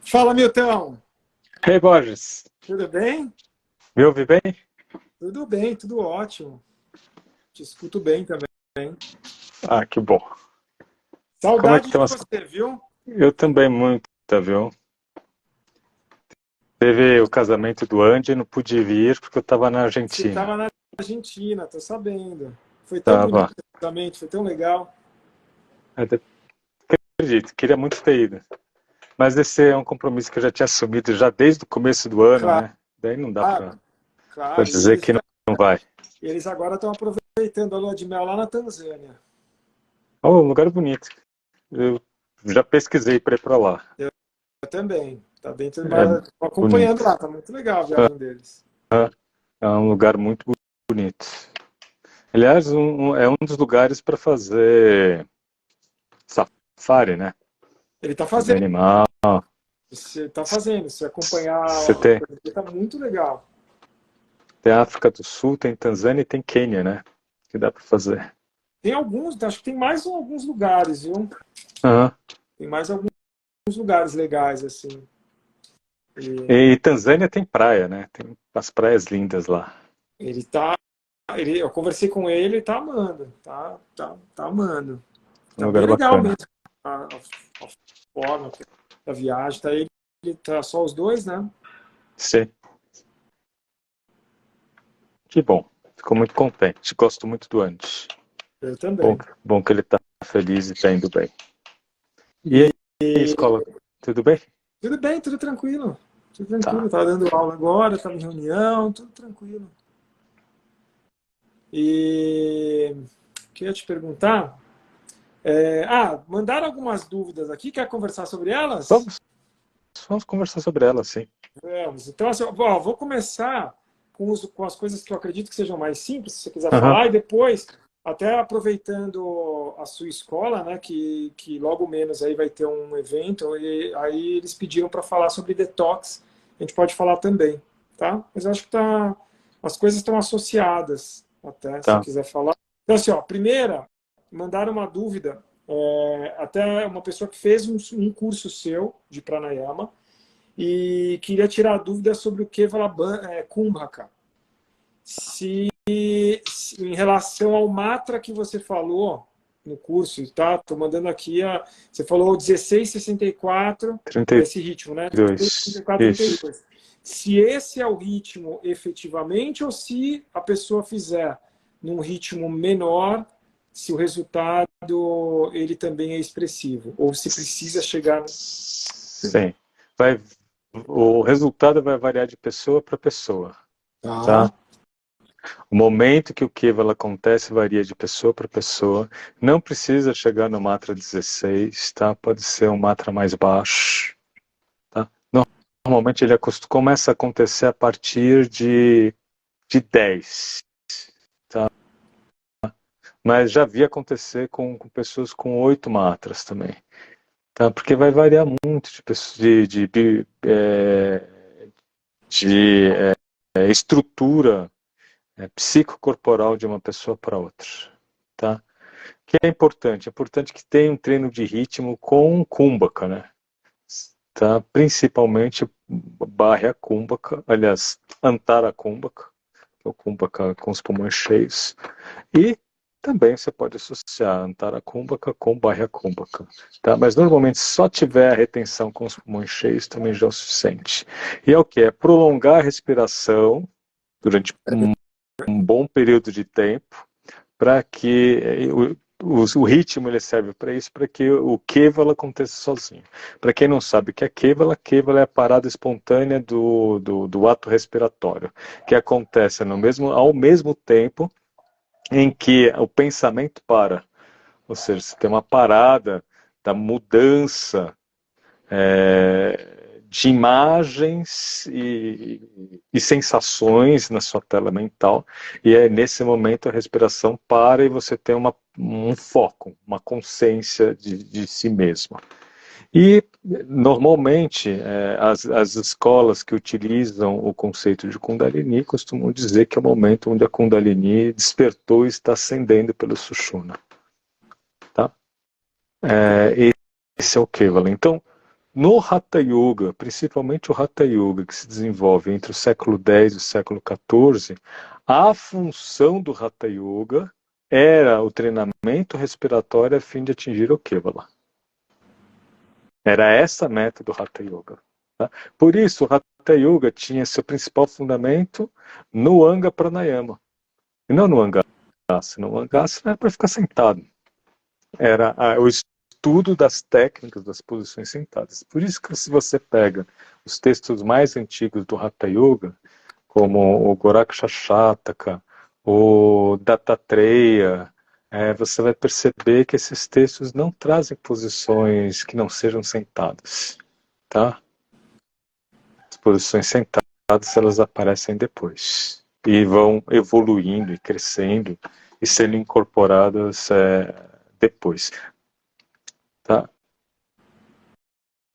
Fala, Milton. Hey, Borges, Tudo bem? me ouve bem? Tudo bem, tudo ótimo. Te escuto bem também. Ah, que bom. Como é que Saudade estão de as... você, viu? Eu também muito, viu? Teve o casamento do Andy, não pude vir porque eu estava na Você Argentina. estava na Argentina, tô sabendo. Foi tão bonito Tava, o casamento, foi tão legal. eu acredito, queria muito ter ido. Mas esse é um compromisso que eu já tinha assumido já desde o começo do ano, Claro, né? Daí não dá para claro. E dizer que não vai. eles agora estão aproveitando a lua de mel lá na Tanzânia. Oh, um lugar bonito. Eu já pesquisei para ir para lá. Eu também. Tá dentro de É uma... Tô acompanhando bonito. lá, tá muito legal a viagem deles. É um lugar muito bonito. Aliás, é um dos lugares para fazer safari, né? Ele tá Ver fazendo, animal. você tá fazendo, se acompanhar, Você tem, tá muito legal. tem a África do Sul, tem Tanzânia e tem Quênia, né? Que dá para fazer. Tem alguns, acho que tem mais alguns lugares, viu? Aham. Tem mais alguns lugares legais, assim. E E Tanzânia tem praia, né? Tem as praias lindas lá. ele tá. Eu conversei com ele, ele tá amando. Tá amando. Um Tá bem lugar legal bacana. mesmo. A forma da viagem. Ele tá só os dois, né? Sim. Que bom. Fico muito contente. Gosto muito do Andy. Eu Bom, também. bom que ele está feliz e está indo bem. E E, aí, escola? Tudo bem? tudo bem, tudo tranquilo. Tudo Tá. tranquilo. Tava dando aula agora, tava em reunião, tudo tranquilo. E queria te perguntar. Mandaram algumas dúvidas aqui. Quer conversar sobre elas? Vamos conversar sobre ela, sim. Vamos. Então, assim, vou começar com as coisas que eu acredito que sejam mais simples, se você quiser Aham. falar, e depois, até aproveitando a sua escola, né, que logo menos aí vai ter um evento, e aí eles pediram para falar sobre detox, a gente pode falar também, tá? Mas eu acho que as coisas estão associadas, até, se Tá. quiser falar. Então, assim, ó, primeira, mandaram uma dúvida, até uma pessoa que fez um curso seu de pranayama, e queria tirar dúvida sobre o Kevala Kumbhaka. Se em relação ao mantra que você falou no curso, tá? Estou mandando aqui você falou 1664, Trinta e esse ritmo, né? dois. 16, 64, Isso. 32. Se esse é o ritmo efetivamente ou se a pessoa fizer num ritmo menor, se o resultado ele também é expressivo ou se precisa chegar. Sim. Vai, o resultado vai variar de pessoa para pessoa, Tá, tá? O momento que o Kevala acontece varia de pessoa para pessoa. Não precisa chegar no Matra 16, tá? Pode ser um Matra mais baixo, tá? Normalmente ele começa a acontecer a partir de 10, tá? Mas já vi acontecer com pessoas com 8 matras também, tá? Porque vai variar muito de estrutura psicocorporal de uma pessoa para outra, tá? Que é importante? É importante que tenha um treino de ritmo com Kumbhaka, né? Tá? Principalmente Barra Kumbhaka, aliás, Antara Kumbhaka, que é o Kumbhaka com os pulmões cheios, e também você pode associar Antara Kumbhaka com Barra Kumbhaka, tá? Mas normalmente só tiver a retenção com os pulmões cheios também já é o suficiente. E é o que? É prolongar a respiração durante um bom período de tempo, para que o ritmo ele serve para isso, para que o Kevala aconteça sozinho. Para quem não sabe o que é Kevala é a parada espontânea do ato respiratório, que acontece ao mesmo tempo em que o pensamento para. Ou seja, você tem uma parada da mudança de imagens e sensações na sua tela mental, e é nesse momento a respiração para e você tem um foco, uma consciência de si mesmo. E, normalmente, as escolas que utilizam o conceito de Kundalini costumam dizer que é o momento onde a Kundalini despertou e está ascendendo pelo Sushumna. Tá? Esse é o Kevala. Então, No Hatha Yoga, principalmente o Hatha Yoga, que se desenvolve entre o século X e o século XIV, a função do Hatha Yoga era o treinamento respiratório a fim de atingir o Kevala. Era essa a meta do Hatha Yoga. Tá? Por isso, o Hatha Yoga tinha seu principal fundamento no Anga Pranayama. E não no Angasana. O Angasana era para ficar sentado. Era o estudo das técnicas das posições sentadas. Por isso que se você pega os textos mais antigos do Hatha Yoga, como o Gorakshashataka, o Dattatreya, você vai perceber que esses textos não trazem posições que não sejam sentadas. Tá? As posições sentadas, elas aparecem depois. E vão evoluindo e crescendo e sendo incorporadas depois. Tá?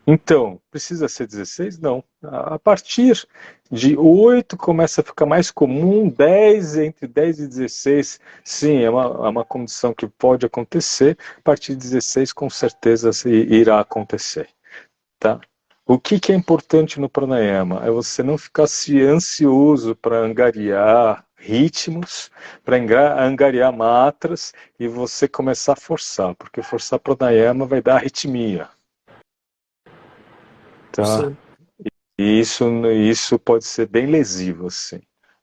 Então, precisa ser 16? Não. A partir de 8 começa a ficar mais comum, 10, entre 10 e 16, sim, é uma condição que pode acontecer, a partir de 16 com certeza irá acontecer. Tá? O que é importante no pranayama? É você não ficar ansioso para angariar ritmos, para angariar mantras e você começar a forçar, porque forçar pranayama vai dar arritmia. Tá? Sim. E isso pode ser bem lesivo, assim.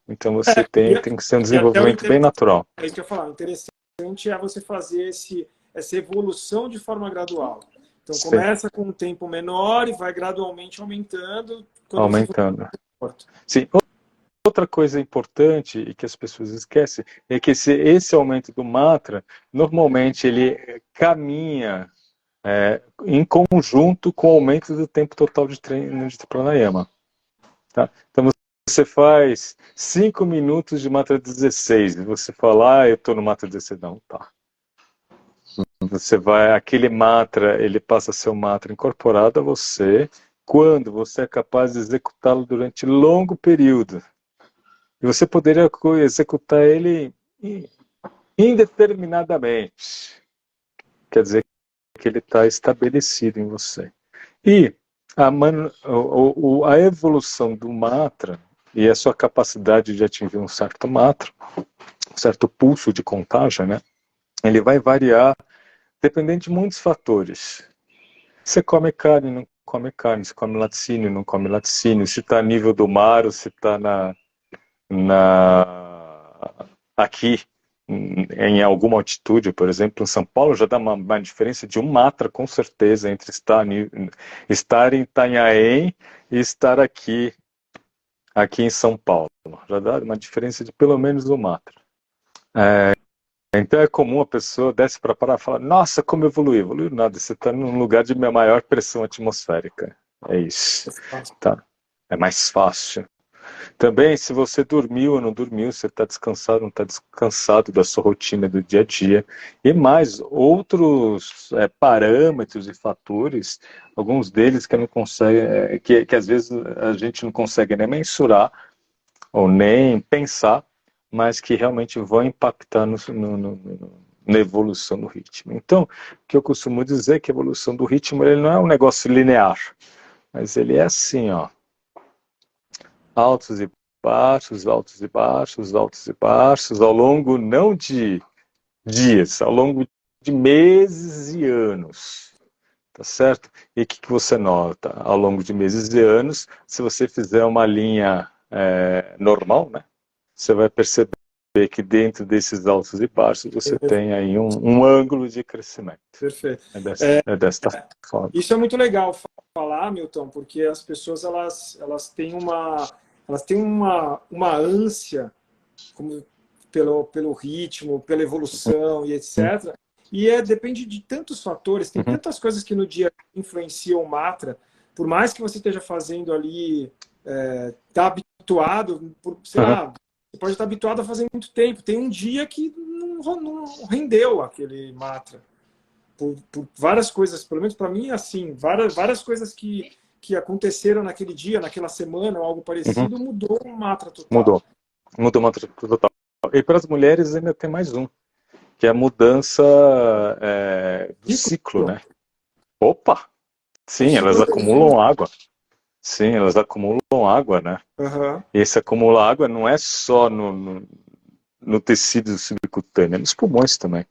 Então você tem que ser um E até desenvolvimento bem natural. é isso que eu ia falar. O interessante é você fazer essa evolução de forma gradual. Então Sim. começa com um tempo menor e vai gradualmente aumentando. Aumentando. Sim. Outra coisa importante e que as pessoas esquecem é que esse aumento do mantra, normalmente ele caminha em conjunto com o aumento do tempo total de treino de pranayama. Tá? Então você faz 5 minutos de mantra 16, e você fala, eu estou no mantra 16, não, tá. Você vai, aquele mantra, ele passa a ser um mantra incorporado a você quando você é capaz de executá-lo durante longo período. E você poderia executar ele indeterminadamente. Quer dizer que ele está estabelecido em você. E a evolução do mantra e a sua capacidade de atingir um certo mantra, um certo pulso de contágio, né? Ele vai variar dependendo de muitos fatores. Você come carne, não come carne, você come laticínio, não come laticínio, se está a nível do mar ou se está aqui em alguma altitude, por exemplo, em São Paulo, já dá uma diferença de um matra, com certeza, entre estar em Itanhaém e estar aqui em São Paulo. Já dá uma diferença de pelo menos um matra. Então é comum a pessoa desce para parar e fala, nossa, como evoluiu? Evoluiu nada, você está num lugar de maior pressão atmosférica. É isso. Tá. É mais fácil. Também, se você dormiu ou não dormiu, você está descansado ou não está descansado da sua rotina do dia a dia. E mais outros parâmetros e fatores, alguns deles que, não consegue, que às vezes a gente não consegue nem mensurar ou nem pensar, mas que realmente vão impactar na evolução do ritmo. Então, o que eu costumo dizer é que a evolução do ritmo ele não é um negócio linear, mas ele é assim, ó, altos e baixos, altos e baixos, altos e baixos, ao longo não de dias, ao longo de meses e anos, tá certo? E o que você nota? Ao longo de meses e anos, se você fizer uma linha normal, né, você vai perceber que dentro desses altos e baixos você tem aí um ângulo de crescimento. Perfeito. É desta forma. Isso é muito legal falar, Milton, porque as pessoas elas têm uma ânsia pelo ritmo, pela evolução e etc. E depende de tantos fatores, tem tantas coisas que no dia influenciam o matra. Por mais que você esteja fazendo ali, tá habituado, sei lá, você pode estar habituado a fazer muito tempo. Tem um dia que não rendeu aquele matra. Por várias coisas, pelo menos para mim, assim, várias coisas que aconteceram naquele dia, naquela semana, ou algo parecido, mudou o matra total. Mudou o matra total. E para as mulheres ainda tem mais um, que é a mudança do ciclo, né? Opa! É Sim, super elas interessante. acumulam água. Sim, elas acumulam água, né? Aham. E esse acumular água não é só no tecido subcutâneo, é nos pulmões também.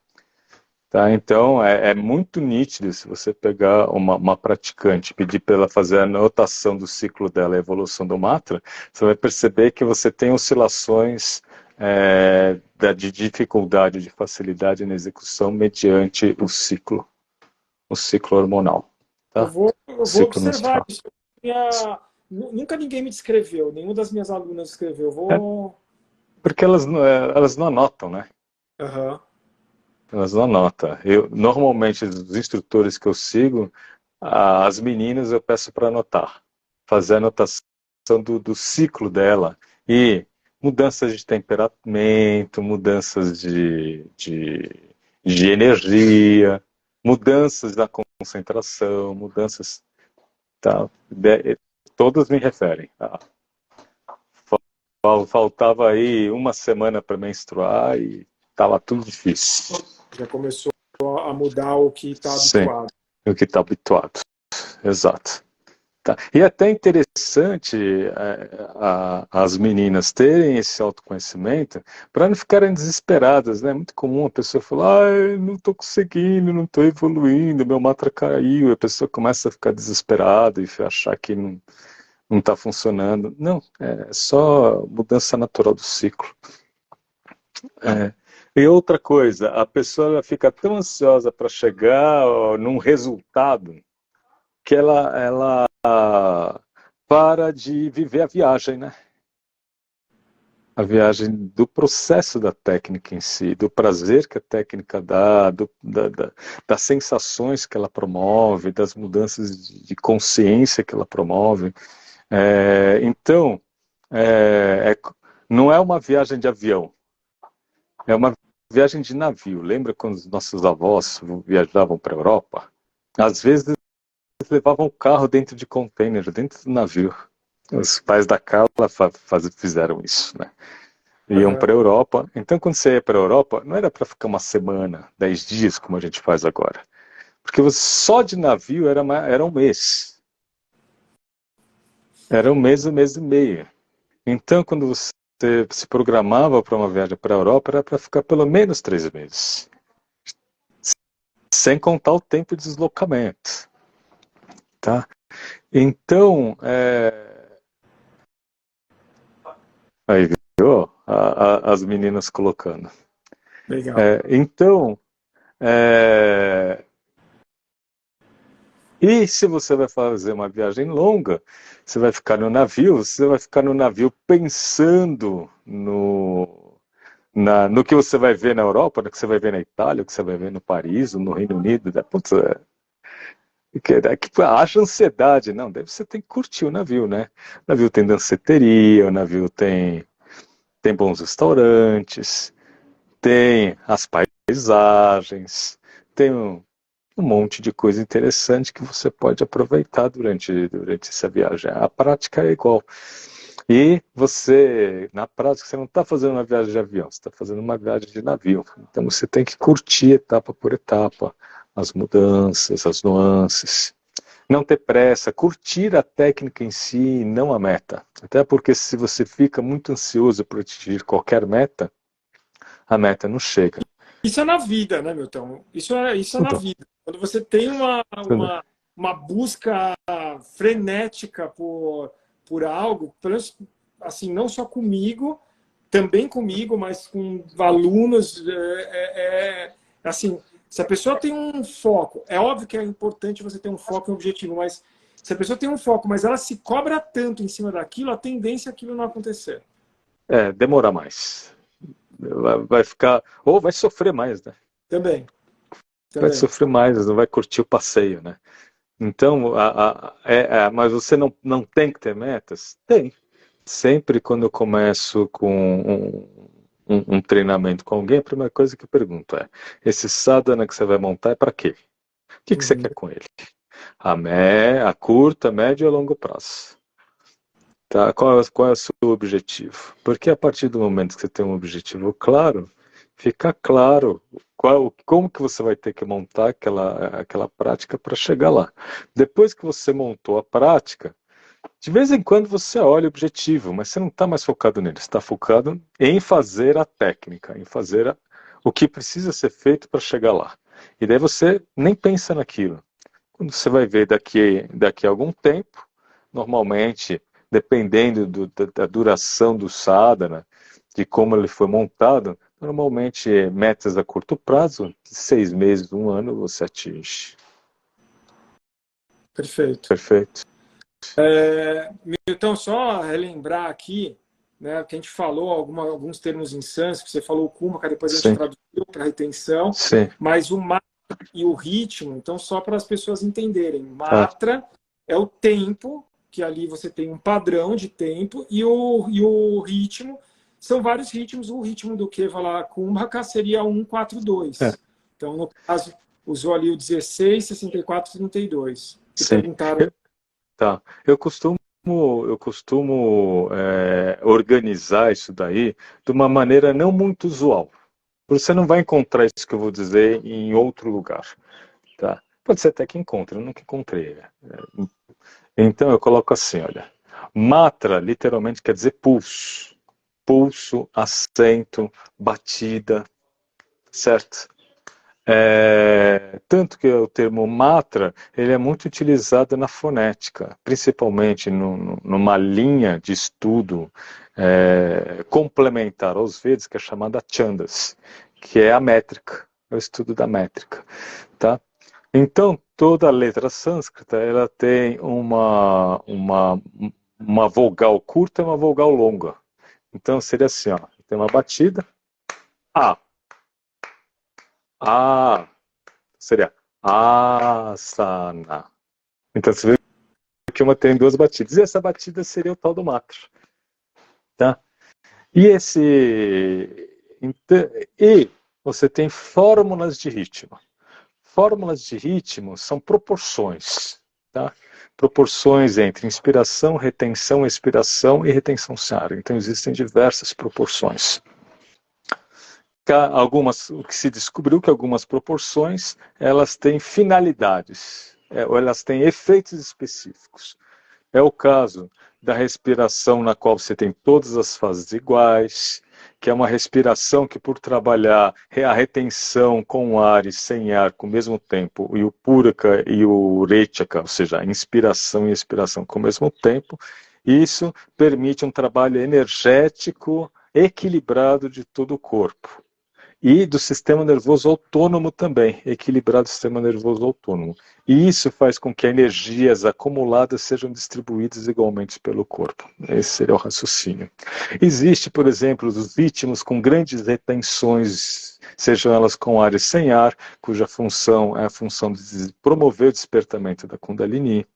Tá? Então, é muito nítido se você pegar uma praticante, pedir para ela fazer a anotação do ciclo dela, a evolução do matra, você vai perceber que você tem oscilações de dificuldade, de facilidade na execução mediante o ciclo hormonal. Tá? Eu vou Ciclo observar menstrual. isso. Nunca ninguém me descreveu, nenhuma das minhas alunas escreveu. Eu É vou. porque elas não anotam, né? Aham. Elas não anotam. Normalmente, os instrutores que eu sigo, as meninas eu peço para anotar. Fazer a anotação do ciclo dela. E mudanças de temperamento, mudanças de energia, mudanças na concentração, mudanças. Tá? Todas me referem. Faltava aí uma semana para menstruar e estava tudo difícil. Já começou a mudar o que está Sim, habituado. o que está habituado. Exato. Tá. E é até interessante as meninas terem esse autoconhecimento para não ficarem desesperadas, né? É muito comum a pessoa falar, não estou conseguindo, não estou evoluindo, meu matra caiu, a pessoa começa a ficar desesperada e achar que não está funcionando. Não, é só mudança natural do ciclo. É. E outra coisa, a pessoa ela fica tão ansiosa para chegar num resultado que ela para de viver a viagem, né? A viagem do processo da técnica em si, do prazer que a técnica dá, das sensações que ela promove, das mudanças de consciência que ela promove. Então, não é uma viagem de avião, é uma viagem de navio. Lembra quando os nossos avós viajavam para a Europa? Às vezes eles levavam o carro dentro de container, dentro do navio. Os pais da Carla fizeram isso, né? Iam Aham. para a Europa. Então, quando você ia para a Europa, não era para ficar uma semana, 10 dias, como a gente faz agora. Porque você, só de navio era um mês. Era um mês e meio. Então, quando você se programava para uma viagem para a Europa, era para ficar pelo menos 3 meses. Sem contar o tempo de deslocamento. Tá? Então, aí viu as meninas colocando. Legal. Então, é, e se você vai fazer uma viagem longa, você vai ficar no navio, você vai ficar no navio pensando no que você vai ver na Europa, no que você vai ver na Itália, no que você vai ver no Paris, no Reino Unido. Putz, haja ansiedade, não, deve você tem que curtir o navio, né? O navio tem danceteria, o navio tem bons restaurantes, tem as paisagens, tem um monte de coisa interessante que você pode aproveitar durante essa viagem. A prática é igual. E você, na prática, você não está fazendo uma viagem de avião, você está fazendo uma viagem de navio. Então você tem que curtir etapa por etapa, as mudanças, as nuances. Não ter pressa, curtir a técnica em si, não a meta. Até porque se você fica muito ansioso por atingir qualquer meta, a meta não chega. Isso é na vida, né, Milton? Isso é na Então, vida. Quando você tem uma busca frenética por algo, pelo menos, assim, não só comigo, também comigo, mas com alunos, assim, se a pessoa tem um foco, é óbvio que é importante você ter um foco e um objetivo, mas se a pessoa tem um foco, mas ela se cobra tanto em cima daquilo, a tendência é aquilo não acontecer. demora mais. Vai ficar, ou vai sofrer mais, né? Também, Vai também. sofrer mais, não vai curtir o passeio, né? Então, mas você não tem que ter metas? Tem. Sempre quando eu começo com um treinamento com alguém, a primeira coisa que eu pergunto é: esse sadhana que você vai montar é para quê? O que você Uhum. quer com ele? A curta, médio e a longo prazo. Tá? Qual é o seu objetivo? Porque a partir do momento que você tem um objetivo claro, fica claro como que você vai ter que montar aquela prática para chegar lá. Depois que você montou a prática, de vez em quando você olha o objetivo, mas você não está mais focado nele, você está focado em fazer a técnica, em fazer o que precisa ser feito para chegar lá. E daí você nem pensa naquilo. Quando você vai ver daqui a algum tempo, normalmente, dependendo da duração do sadhana, de como ele foi montado, normalmente metas a curto prazo, de 6 meses, um ano, você atinge. Perfeito. Perfeito? Então, só relembrar aqui, né, que a gente falou alguns termos em sânscrito, você falou o Kumaka, depois a gente Sim, traduziu para retenção, sim. mas o matra e o ritmo, então só para as pessoas entenderem, Tá. matra é o tempo, que ali você tem um padrão de tempo, e o ritmo, são vários ritmos, o ritmo do Kevala Kumbhaka seria 1-4-2. É, Então, no caso, usou ali o 16, 64, 32. Que sim. perguntaram. Tá. Eu costumo organizar isso daí de uma maneira não muito usual. Você não vai encontrar isso que eu vou dizer em outro lugar. Tá? Pode ser até que encontre, eu nunca encontrei. Então eu coloco assim, olha. Matra literalmente quer dizer pulso. Pulso, acento, batida, certo? Tanto que o termo matra ele é muito utilizado na fonética, principalmente numa linha de estudo complementar aos Vedas, que é chamada Chandas, que é a métrica, é o estudo da métrica. Tá? Então, toda letra sânscrita ela tem uma vogal curta e uma vogal longa. Então, seria assim, ó, tem uma batida, A, A, seria asana. Então você vê que uma tem duas batidas. E essa batida seria o tal do matra. Tá? E e você tem fórmulas de ritmo. Fórmulas de ritmo são proporções. Tá? Proporções entre inspiração, retenção, expiração e retenção sária. Então existem diversas proporções. O que se descobriu que algumas proporções elas têm finalidades, ou elas têm efeitos específicos. É o caso da respiração na qual você tem todas as fases iguais, que é uma respiração que por trabalhar a retenção com ar e sem ar com o mesmo tempo, e o puraka e o rechaka, ou seja, a inspiração e expiração com o mesmo tempo, isso permite um trabalho energético equilibrado de todo o corpo. E do sistema nervoso autônomo também, equilibrar o sistema nervoso autônomo. E isso faz com que energias acumuladas sejam distribuídas igualmente pelo corpo. Esse seria o raciocínio. Existe, por exemplo, os ritmos com grandes retenções, sejam elas com ar e sem ar, cuja função é a função de promover o despertamento da Kundalini,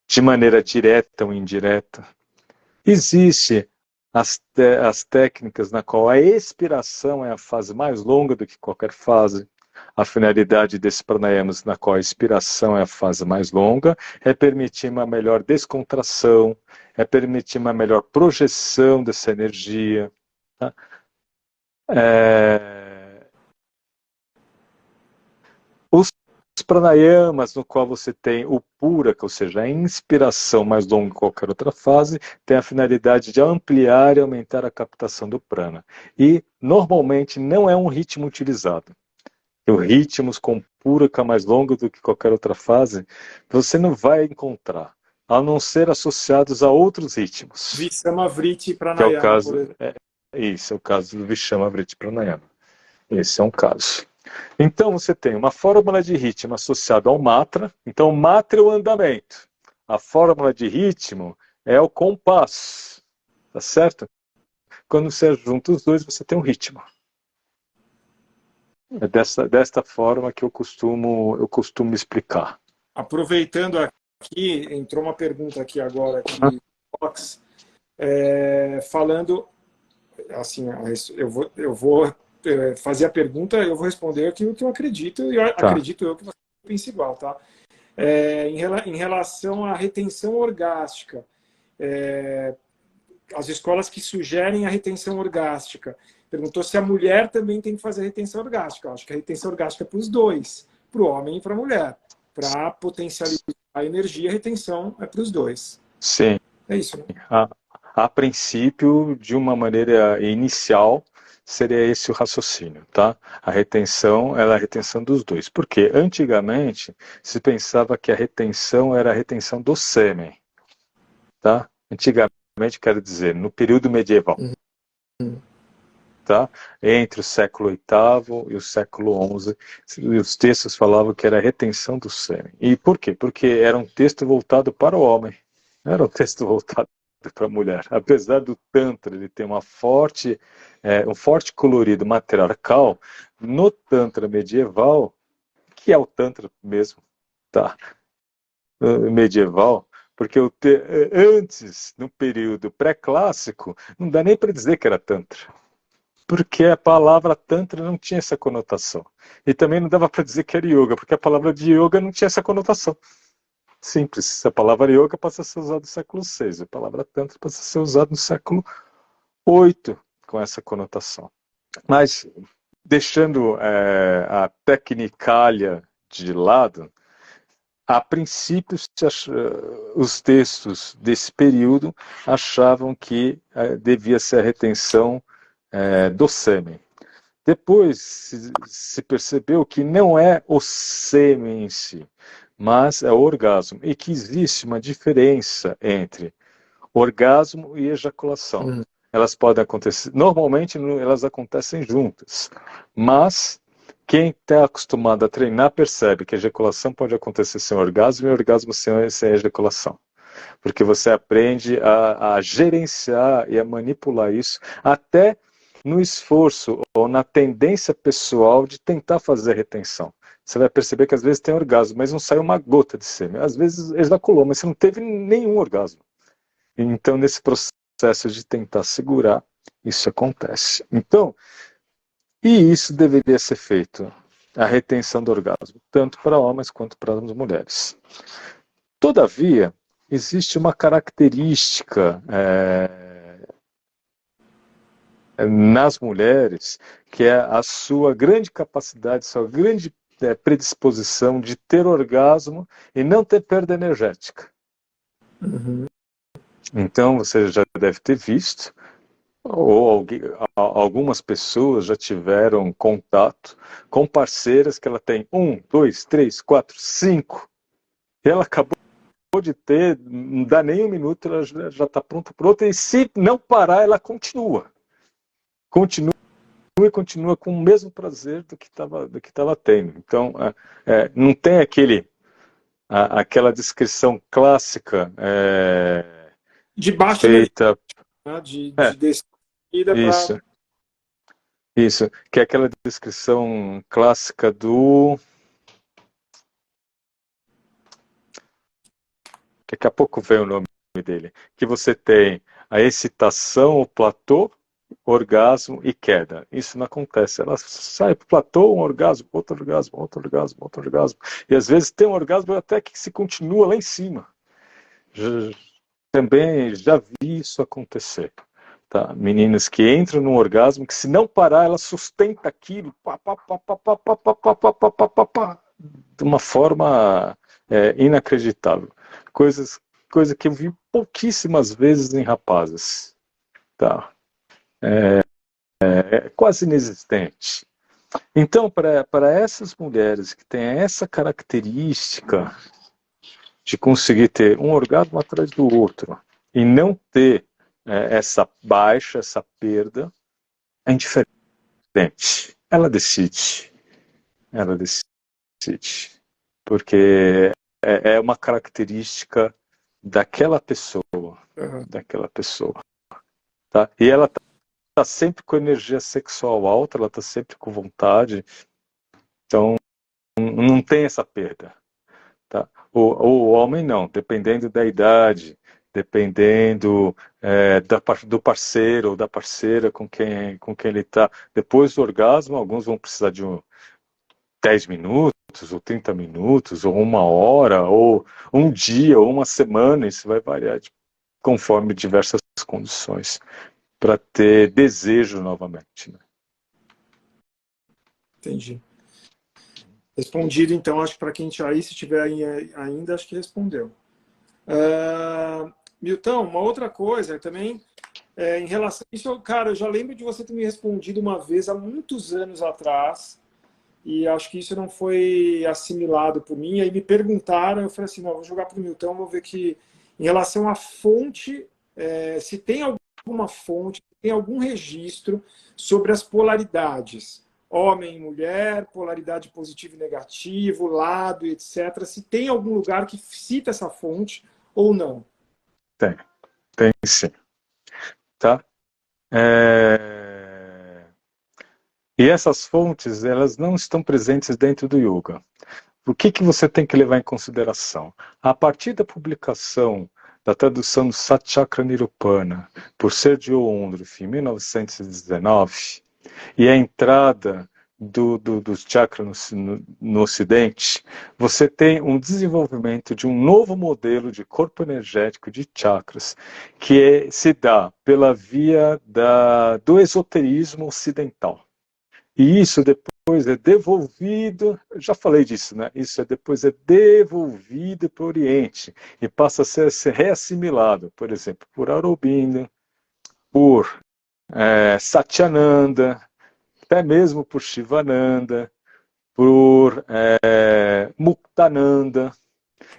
de maneira direta ou indireta. Existe as técnicas na qual a expiração é a fase mais longa do que qualquer fase. A finalidade desses pranayamas na qual a expiração é a fase mais longa é permitir uma melhor descontração, é permitir uma melhor projeção dessa energia. Tá? Os pranayamas, no qual você tem o puraka, ou seja, a inspiração mais longa que qualquer outra fase, tem a finalidade de ampliar e aumentar a captação do prana. E, normalmente, não é um ritmo utilizado. Os ritmos com puraka mais longo do que qualquer outra fase, você não vai encontrar, a não ser associados a outros ritmos. Visamavriti Que é o Pranayama, por caso, exemplo. isso é o caso do Vishamavritti Pranayama. Esse é um caso. Então você tem uma fórmula de ritmo associada ao matra. Então o matra é o andamento. A fórmula de ritmo é o compasso. Tá certo? Quando você junta os dois, você tem um ritmo. É desta forma que eu costumo explicar. Aproveitando aqui, entrou uma pergunta aqui agora, Ah, aqui, falando, assim, eu vou fazer a pergunta, eu vou responder aquilo que eu acredito, e eu tá. acredito eu que você pensa igual, tá? Em relação à retenção orgástica, as escolas que sugerem a retenção orgástica. Perguntou se a mulher também tem que fazer a retenção orgástica. Eu acho que a retenção orgástica é para os dois, para o homem e para a mulher. Para potencializar a energia, a retenção é para os dois. Sim. É isso, né? A princípio, de uma maneira inicial, seria esse o raciocínio, tá? A retenção, ela é a retenção dos dois. Porque antigamente se pensava que a retenção era a retenção do sêmen, tá? Antigamente, quero dizer, no período medieval. Tá? Entre o século VIII e o século XI, os textos falavam que era a retenção do sêmen. E por quê? Porque era um texto voltado para o homem, não era um texto voltado para a mulher. Apesar do Tantra ele ter um forte colorido matriarcal, no Tantra medieval, que é o Tantra mesmo, tá? Medieval, porque antes, no período pré-clássico, não dá nem para dizer que era Tantra. Porque a palavra Tantra não tinha essa conotação. E também não dava para dizer que era Yoga, porque a palavra de Yoga não tinha essa conotação. Simples. A palavra Yoga passa a ser usada no século VI, a palavra Tantra passa a ser usada no século VIII, com essa conotação. Mas, deixando a tecnicália de lado, a princípio, os textos desse período achavam que devia ser a retenção do sêmen. Depois se percebeu que não é o sêmen em si, mas é o orgasmo, e que existe uma diferença entre orgasmo e ejaculação. Elas podem acontecer, normalmente elas acontecem juntas, mas quem está acostumado a treinar percebe que a ejaculação pode acontecer sem orgasmo e orgasmo sem ejaculação. Porque você aprende a gerenciar e a manipular isso, até no esforço ou na tendência pessoal de tentar fazer a retenção. Você vai perceber que às vezes tem orgasmo, mas não sai uma gota de sêmen. Às vezes ejaculou, mas você não teve nenhum orgasmo. Então, nesse processo de tentar segurar, isso acontece. Então, e isso deveria ser feito, a retenção do orgasmo, tanto para homens quanto para as mulheres. Todavia, existe uma característica nas mulheres, que é a sua grande capacidade, sua grande predisposição de ter orgasmo e não ter perda energética. Então, você já deve ter visto, ou algumas pessoas já tiveram contato com parceiras que ela tem 1, 2, 3, 4, 5, e ela acabou de ter, não dá nem um minuto, ela já está pronta para outra, e se não parar, ela continua e continua com o mesmo prazer do que estava tendo. Então, não tem aquela descrição clássica de baixa feita... energia, de descida para... Isso, que é aquela descrição clássica do... Daqui a pouco vem o nome dele. Que você tem a excitação, o platô, orgasmo e queda. Isso não acontece. Ela sai para o platô, um orgasmo, outro orgasmo, outro orgasmo, outro orgasmo. E às vezes tem um orgasmo até que se continua lá em cima. Também já vi isso acontecer. Tá? Meninas que entram num orgasmo que se não parar, ela sustenta aquilo de uma forma inacreditável. Coisa que eu vi pouquíssimas vezes em rapazes. Tá? É quase inexistente. Então, para essas mulheres que têm essa característica de conseguir ter um orgasmo atrás do outro e não ter essa baixa, essa perda, é indiferente. Ela decide. Porque é uma característica daquela pessoa. Tá? E ela está sempre com energia sexual alta, ela está sempre com vontade, então não tem essa perda. Tá? O homem não, dependendo da idade, dependendo do parceiro ou da parceira com quem ele está. Depois do orgasmo, alguns vão precisar de 10 minutos, ou 30 minutos, ou 1 hora, ou um dia, ou uma semana, isso vai variar conforme diversas condições, para ter desejo novamente. Né? Entendi. Respondido, então, acho que para quem aí, se tiver ainda, acho que respondeu. Milton, uma outra coisa também, em relação a isso, cara, eu já lembro de você ter me respondido uma vez, há muitos anos atrás, e acho que isso não foi assimilado por mim, aí me perguntaram, eu falei assim, não, vou jogar para o Milton, vou ver que, em relação à fonte, se tem alguma fonte, tem algum registro sobre as polaridades, homem e mulher, polaridade positivo e negativo, lado, etc. Se tem algum lugar que cita essa fonte ou não? Tem sim. Tá? E essas fontes, elas não estão presentes dentro do yoga. O que você tem que levar em consideração? A partir da publicação da tradução do Satchakra Nirupana por Sergio Ondorf em 1919 e a entrada dos chakras no Ocidente, você tem um desenvolvimento de um novo modelo de corpo energético de chakras que se dá pela via do esoterismo ocidental. E isso depois é devolvido, já falei disso, né? Isso depois é devolvido para o Oriente e passa a ser reassimilado, por exemplo, por Aurobindo, por Satyananda, até mesmo por Shivananda, por Muktananda,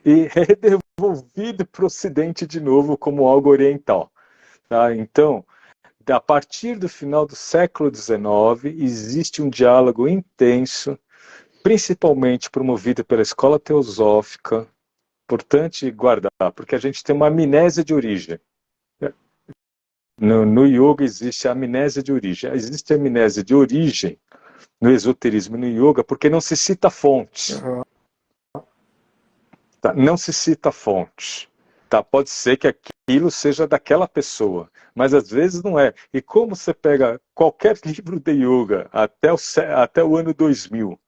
e é devolvido para o Ocidente de novo como algo oriental. Tá? Então, a partir do final do século XIX, existe um diálogo intenso, principalmente promovido pela escola teosófica, importante guardar, porque a gente tem uma amnésia de origem. No yoga existe a amnésia de origem. Existe a amnésia de origem no esoterismo e no yoga porque não se cita fonte. Uhum. Tá? Não se cita fonte. Tá? Pode ser que aquilo seja daquela pessoa, mas às vezes não é. E como você pega qualquer livro de yoga até o ano 2000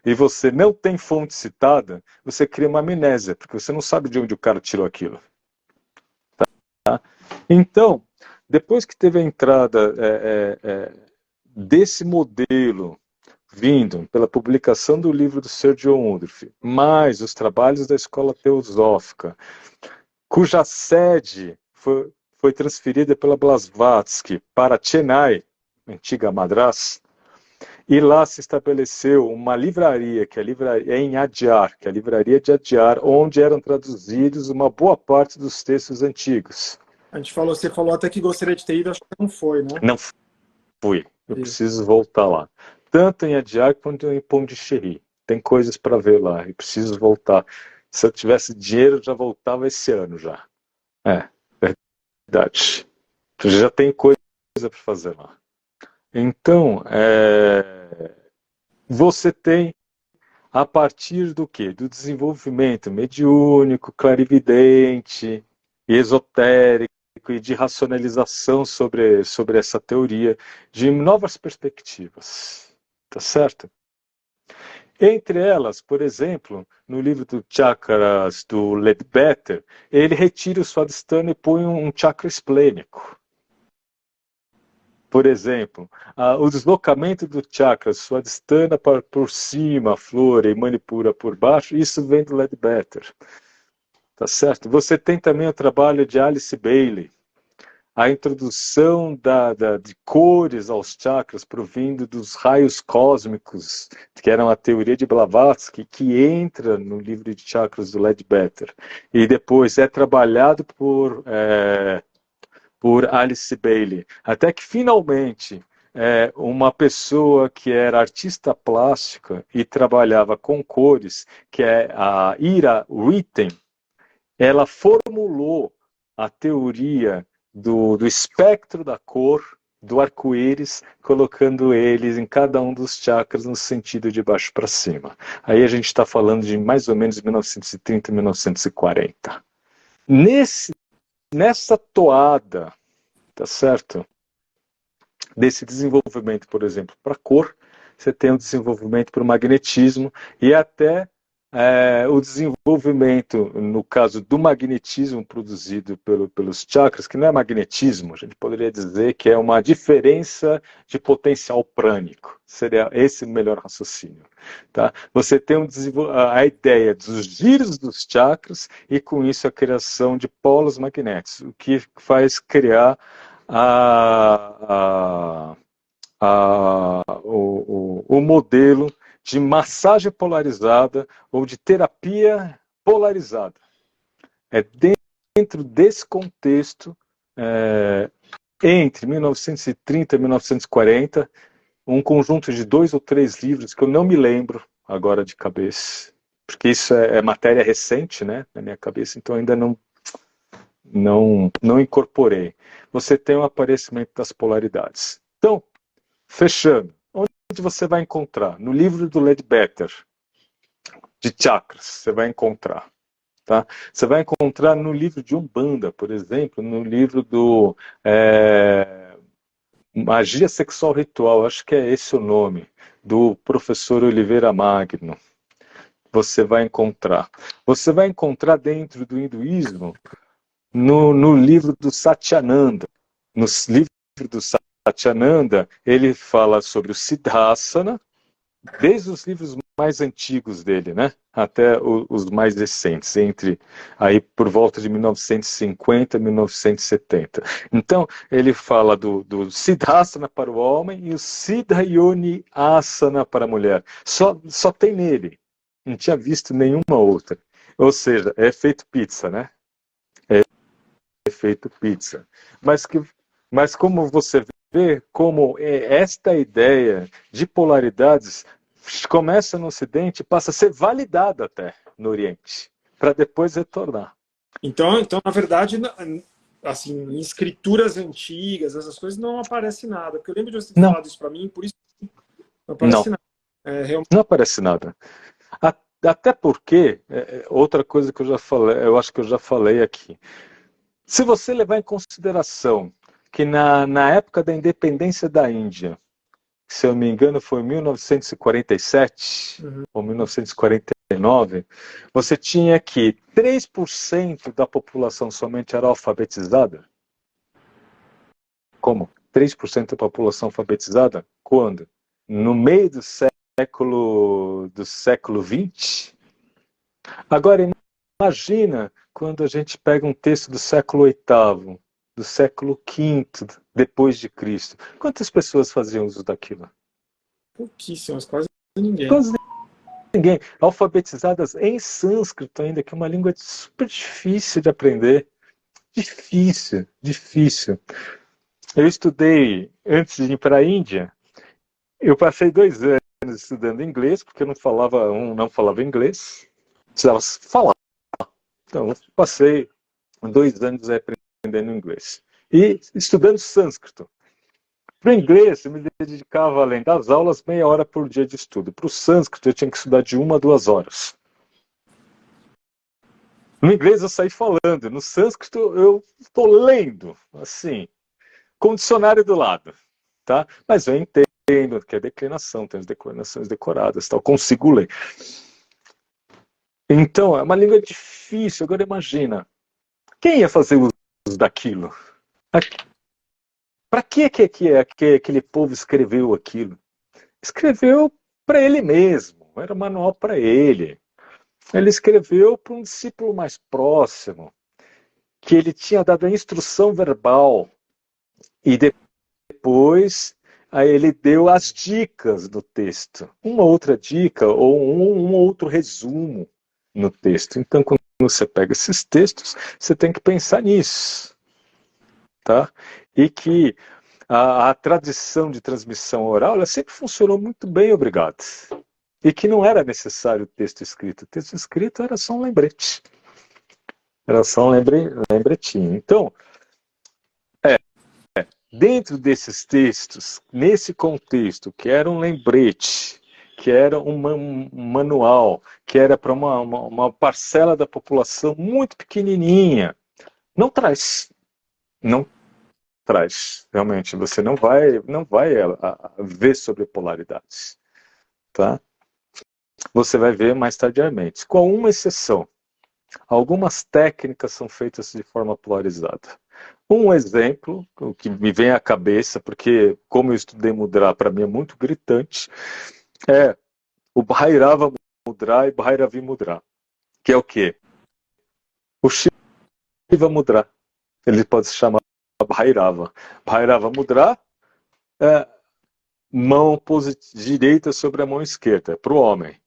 e você não tem fonte citada, você cria uma amnésia, porque você não sabe de onde o cara tirou aquilo. Tá? Então, depois que teve a entrada desse modelo vindo pela publicação do livro do Sergio Ondorf, mais os trabalhos da escola teosófica, cuja sede foi transferida pela Blavatsky para Chennai, antiga Madras, e lá se estabeleceu uma livraria, que é a livraria em Adyar, que é a livraria de Adyar, onde eram traduzidos uma boa parte dos textos antigos. Você falou até que gostaria de ter ido, acho que não foi, né? Não fui. Eu preciso voltar lá. Tanto em Adyar quanto em Pondicherry. Tem coisas para ver lá. Eu preciso voltar. Se eu tivesse dinheiro, eu já voltava esse ano já. É, verdade. Já tem coisa para fazer lá. Então, você tem, a partir do quê? Do desenvolvimento mediúnico, clarividente, esotérico e de racionalização sobre essa teoria, de novas perspectivas. Tá certo? Entre elas, por exemplo, no livro do Chakras do Ledbetter, ele retira o Swadhisthana e põe um chakra esplênico. Por exemplo, o deslocamento do chakra Swadhisthana por cima, Flora e Manipura por baixo, isso vem do Ledbetter. Tá certo? Você tem também o trabalho de Alice Bailey, a introdução de cores aos chakras provindo dos raios cósmicos, que era uma teoria de Blavatsky, que entra no livro de chakras do Ledbetter. E depois é trabalhado por Alice Bailey. Até que, finalmente, uma pessoa que era artista plástica e trabalhava com cores, que é a Ira Ritten, ela formulou a teoria do espectro da cor, do arco-íris, colocando eles em cada um dos chakras no sentido de baixo para cima. Aí a gente está falando de mais ou menos 1930 e 1940. Nessa toada, tá certo? Desse desenvolvimento, por exemplo, para cor, você tem um desenvolvimento para o magnetismo e até o desenvolvimento, no caso do magnetismo produzido pelos chakras, que não é magnetismo, a gente poderia dizer que é uma diferença de potencial prânico. Seria esse o melhor raciocínio. Tá? Você tem a ideia dos giros dos chakras e, com isso, a criação de polos magnéticos, o que faz criar o modelo de massagem polarizada ou de terapia polarizada. É dentro desse contexto, entre 1930 e 1940, um conjunto de 2 ou 3 livros que eu não me lembro agora de cabeça, porque isso é matéria recente, né, na minha cabeça, então ainda não incorporei. Você tem o aparecimento das polaridades. Então, fechando, onde você vai encontrar? No livro do Ledbetter, de chakras, você vai encontrar. Tá? Você vai encontrar no livro de Umbanda, por exemplo, no livro do Magia Sexual Ritual, acho que é esse o nome, do professor Oliveira Magno. Você vai encontrar. Você vai encontrar dentro do hinduísmo, no livro do Satyananda. No livro do Satyananda, ele fala sobre o Siddhasana, desde os livros mais antigos dele, né, até os mais recentes, entre aí por volta de 1950 e 1970. Então, ele fala do Siddhasana para o homem e o Siddhayoni Asana para a mulher. Só tem nele. Não tinha visto nenhuma outra. Ou seja, é efeito pizza, né? É efeito pizza. Mas como você vê, como esta ideia de polaridades começa no Ocidente e passa a ser validada até no Oriente, para depois retornar. Então, na verdade, assim, em escrituras antigas, essas coisas, não aparece nada. Porque eu lembro de você ter Não, falado isso para mim, por isso não não, aparece nada. Realmente. não aparece nada. Até porque, outra coisa que eu já falei, eu acho que eu já falei aqui. Se você levar em consideração que na época da independência da Índia, se eu não me engano foi em 1947 Uhum. ou 1949, você tinha que 3% da população somente era alfabetizada. Como? 3% da população alfabetizada? Quando? No meio do século XX? Agora, imagina quando a gente pega um texto do século VIII, do século V depois de Cristo. Quantas pessoas faziam uso daquilo? Pouquíssimas, quase ninguém. Quase ninguém. Alfabetizadas em sânscrito ainda, que é uma língua super difícil de aprender. Difícil, difícil. Eu estudei, antes de ir para a Índia, eu passei 2 anos estudando inglês, porque eu não falava inglês, precisava falar. Então, eu passei 2 anos aprendendo inglês. E estudando sânscrito. Para o inglês, eu me dedicava, além das aulas, meia hora por dia de estudo. Para o sânscrito, eu tinha que estudar de 1 a 2 horas. No inglês, eu saí falando. No sânscrito, eu estou lendo, assim, com o dicionário do lado. Tá? Mas eu entendo que é declinação, tem as declinações decoradas, tal, consigo ler. Então, é uma língua difícil. Agora imagina, quem ia fazer uso daquilo? Para que aquele povo escreveu aquilo? Escreveu para ele mesmo, era um manual para ele. Ele escreveu para um discípulo mais próximo, que ele tinha dado a instrução verbal, e depois aí ele deu as dicas do texto. Uma outra dica ou um outro resumo no texto. Então, quando você pega esses textos, você tem que pensar nisso. Tá? E que a tradição de transmissão oral ela sempre funcionou muito bem, obrigado. E que não era necessário o texto escrito. O texto escrito era só um lembrete. Era só um lembretinho. Então, dentro desses textos, nesse contexto, que era um lembrete, que era um manual, que era para uma parcela da população muito pequenininha, não traz. Não traz. Realmente, você não vai ver sobre polaridades. Tá? você vai ver mais tardiamente. Com uma exceção, algumas técnicas são feitas de forma polarizada. Um exemplo, o que me vem à cabeça, porque como eu estudei Mudra, para mim é muito gritante, é o Bhairava Mudra e Bhairavi Mudra, que é o quê? O Shiva Mudra, ele pode se chamar Bhairava. Bhairava Mudra é mão direita sobre a mão esquerda, para o homem.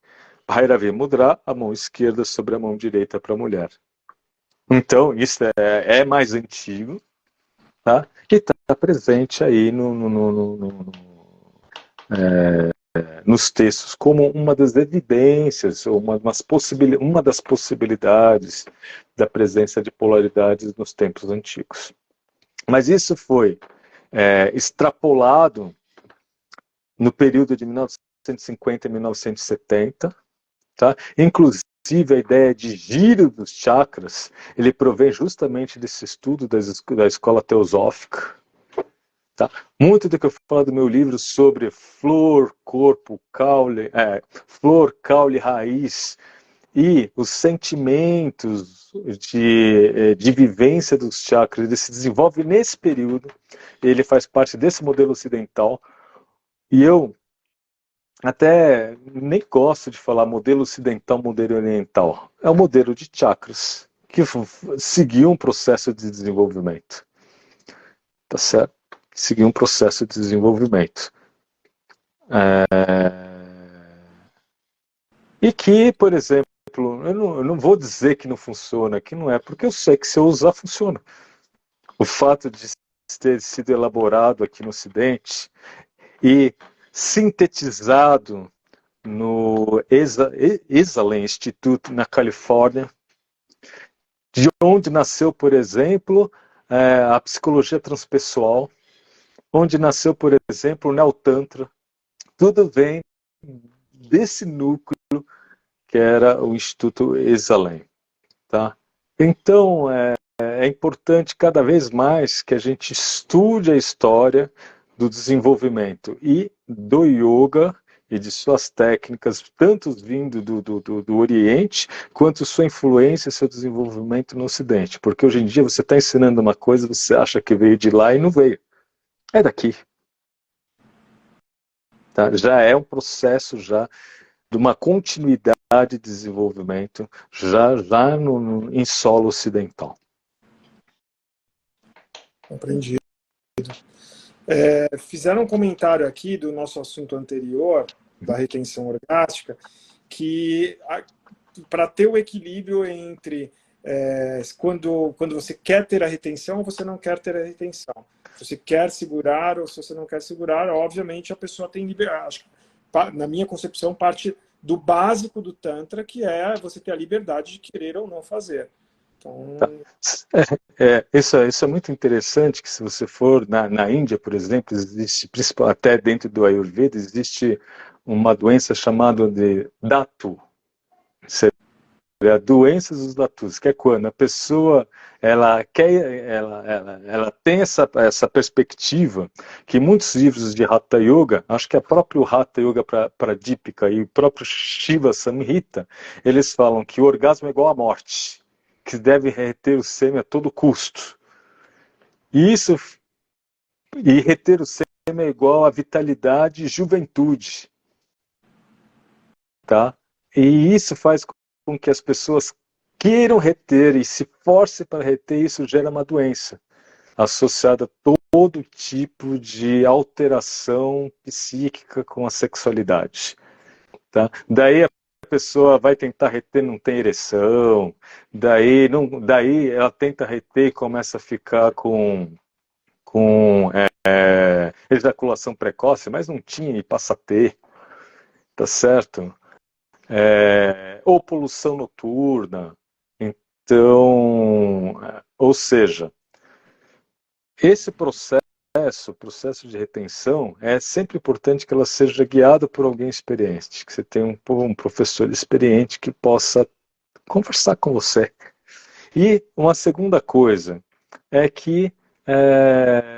Bhairavi Mudra, a mão esquerda sobre a mão direita para a mulher. Então, isso é mais antigo, tá? E está presente aí nos textos como uma das evidências, ou uma das possibilidades da presença de polaridades nos tempos antigos. Mas isso foi extrapolado no período de 1950 e 1970, tá? Inclusive a ideia de giro dos chakras, ele provém justamente desse estudo da escola teosófica. Tá? Muito do que eu falo do meu livro sobre flor, corpo, caule, flor, caule, raiz e os sentimentos de vivência dos chakras, ele se desenvolve nesse período, ele faz parte desse modelo ocidental, e eu até nem gosto de falar modelo ocidental, modelo oriental. É um modelo de chakras que seguiu um processo de desenvolvimento. Tá certo? Seguiu um processo de desenvolvimento. E que, por exemplo, eu não vou dizer que não funciona, que não é, porque eu sei que se eu usar, funciona. O fato de ter sido elaborado aqui no Ocidente e sintetizado no Esalen Institute, na Califórnia, de onde nasceu, por exemplo, a psicologia transpessoal, onde nasceu, por exemplo, o Neotantra. Tudo vem desse núcleo que era o Instituto Esalen. Tá? Então, é importante cada vez mais que a gente estude a história do desenvolvimento e do yoga e de suas técnicas, tanto vindo do Oriente, quanto sua influência e seu desenvolvimento no Ocidente. Porque hoje em dia você está ensinando uma coisa, você acha que veio de lá e não veio. É daqui. Tá? Já é um processo já de uma continuidade de desenvolvimento já em solo ocidental. Compreendido. Fizeram um comentário aqui do nosso assunto anterior, da retenção orgástica, que para ter o equilíbrio entre quando você quer ter a retenção ou você não quer ter a retenção. Se você quer segurar ou se você não quer segurar, obviamente a pessoa tem liberdade. Na minha concepção, parte do básico do Tantra, que é você ter a liberdade de querer ou não fazer. Então... Isso é muito interessante, que se você for na Índia, por exemplo, existe, até dentro do Ayurveda, existe uma doença chamada de Dhatu. A doença dos datus, que é quando a pessoa ela tem essa perspectiva que muitos livros de Hatha Yoga, acho que é próprio Hatha Yoga Pradipika e o próprio Shiva Samhita, eles falam que o orgasmo é igual à morte, que deve reter o sêmen a todo custo. E reter o sêmen é igual a vitalidade e juventude. Tá? E isso faz com que as pessoas queiram reter e se forcem para reter, isso gera uma doença associada a todo tipo de alteração psíquica com a sexualidade. Tá? Daí a pessoa vai tentar reter, não tem ereção, daí ela tenta reter e começa a ficar com ejaculação precoce, mas não tinha e passa a ter, tá certo? Ou poluição noturna. Então, ou seja, esse processo de retenção, é sempre importante que ela seja guiada por alguém experiente, que você tenha um professor experiente que possa conversar com você. E uma segunda coisa é que